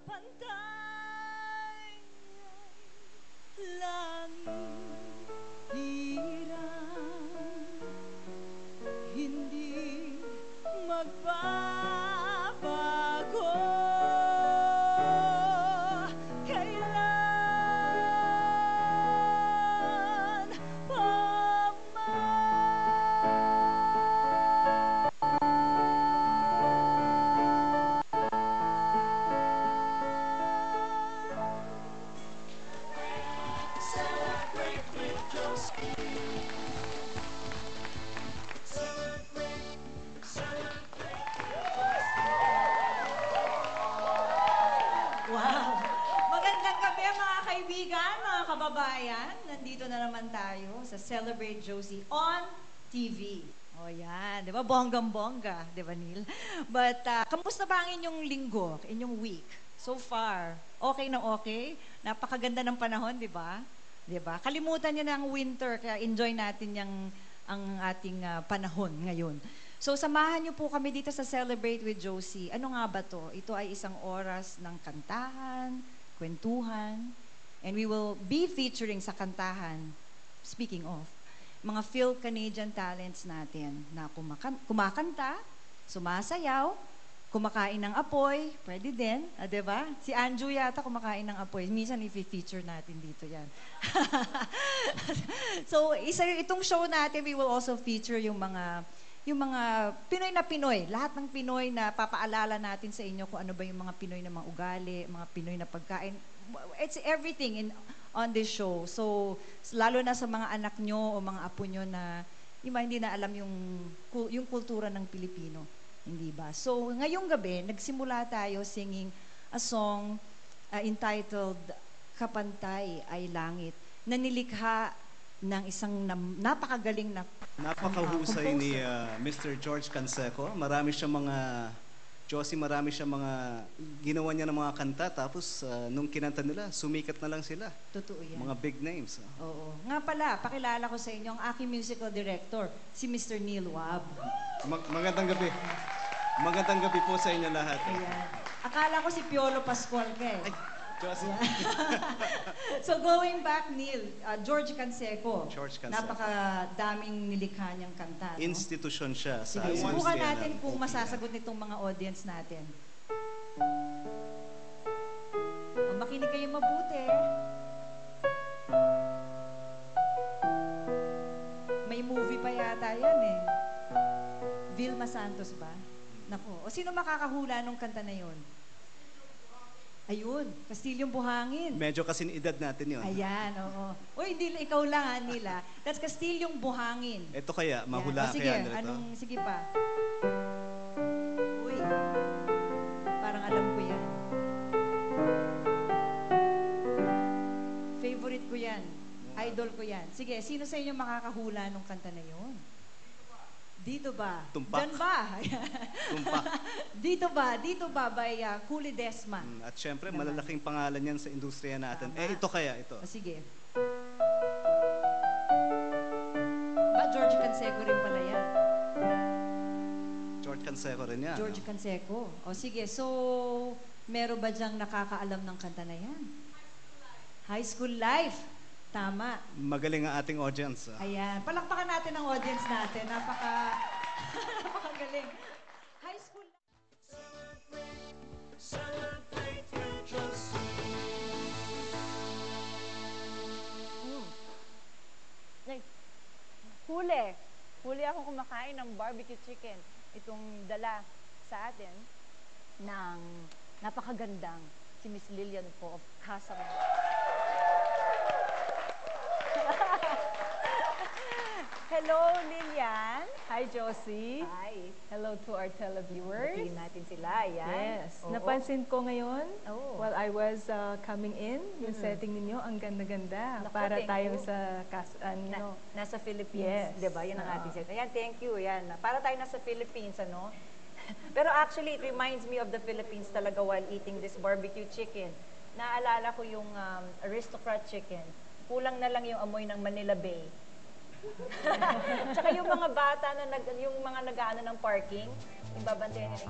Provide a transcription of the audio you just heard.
kapantay langit hirang hindi magbabago kailan pa Wow! Magandang gabi mga kaibigan, mga kababayan. Nandito na naman tayo sa Celebrate Josie on TV. O yan, di ba? Bonggang-bongga, di ba Neil? But, kamusta ba ang inyong linggo, inyong week? So far, okay na okay? Napakaganda ng panahon, di ba? Di ba? Kalimutan niyo na ang winter, kaya enjoy natin ang ating panahon ngayon. So, samahan niyo po kami dito sa Celebrate with Josie. Ano nga ba to? Ito ay isang oras ng kantahan, kwentuhan, and we will be featuring sa kantahan, speaking of, mga Phil-Canadian talents natin na kumakanta, sumasayaw, kumakain ng apoy, pwede din, diba? Si Anju yata kumakain ng apoy. Minsan i-feature natin dito yan. So, itong show natin, we will also feature yung mga Pinoy na Pinoy, lahat ng Pinoy na papaalala natin sa inyo kung ano ba yung mga Pinoy na mga ugali, mga Pinoy na pagkain. It's everything on this show. So, lalo na sa mga anak nyo o mga apo nyo na hindi na alam yung kultura ng Pilipino. Hindi ba? So, ngayong gabi, nagsimula tayo singing a song entitled Kapantay ay Langit, na nilikha ng isang napakagaling na napakahusay ni Mr. George Canseco. Marami siya mga ginawa niya ng mga kanta, tapos nung kinanta nila, sumikat na lang sila. Totoo yan. Mga big names. Oo. Nga pala, pakilala ko sa inyo ang aking musical director, si Mr. Neil Wab. Magandang gabi. Magandang gabi po sa inyo lahat. Ayan. Akala ko si Piolo Pascual ka eh. Josie. So going back, Neil, George Canseco. George Canseco. Napakadaming nilikha niyang kanta. No? Institusyon siya sa Sige, subukan industriya natin ng kung OPM. masasagot nitong mga audience natin. Makinig kayo mabuti. May movie pa yata yan eh. Vilma Santos ba? Naku. O sino makakahula nung kanta na yun? Ayun, Kastilyong Buhangin. Medyo kasing edad natin yun. Ayan, oo. Uy, hindi ikaw lang ha, Nila. That's Kastilyong Buhangin. Ito kaya, mahula sige, kaya nito. sige pa. Uy, parang alam ko yan. Favorite ko yan. Idol ko yan. Sige, sino sa inyo makakahula nung kanta na yun? Dito ba? Tumpak. Diyan ba? Tumpak. Dito ba by Kuli Desma? At syempre, malalaking pangalan yan sa industriya natin. Tama. Ito kaya, ito. Sige. Ba, George Canseco rin pala yan. George Canseco rin yan. George Canseco. O sige, so, meron ba dyang nakakaalam ng kanta na yan? High School Life. Tama. Magaling ang ating audience. Ayan. Palakpakan natin ang audience natin. Napakagaling. High School Life. Celebrate with Josie. Huli akong kumakain ng barbecue chicken. Itong dala sa atin ng napakagandang si Miss Lillian po of Casamar. Hello, Lillian. Hi, Josie. Hi. Hello to our televiewers. Batiin natin sila, yan. Yes. Oo. Napansin ko ngayon, Oo. while I was coming in, yung setting ninyo, ang ganda-ganda. Naku, Para thank tayo you. sa, Nasa Philippines, Yes. di ba? Yan ang Oo. ating set. Ayan, thank you. Yan. Para tayo nasa Philippines, ano? Pero actually, it reminds me of the Philippines talaga while eating this barbecue chicken. Naalala ko yung aristocrat chicken. Kulang na lang yung amoy ng Manila Bay. Tsaka yung mga bata na yung mga nag-aano ng parking, yung babantayan nila.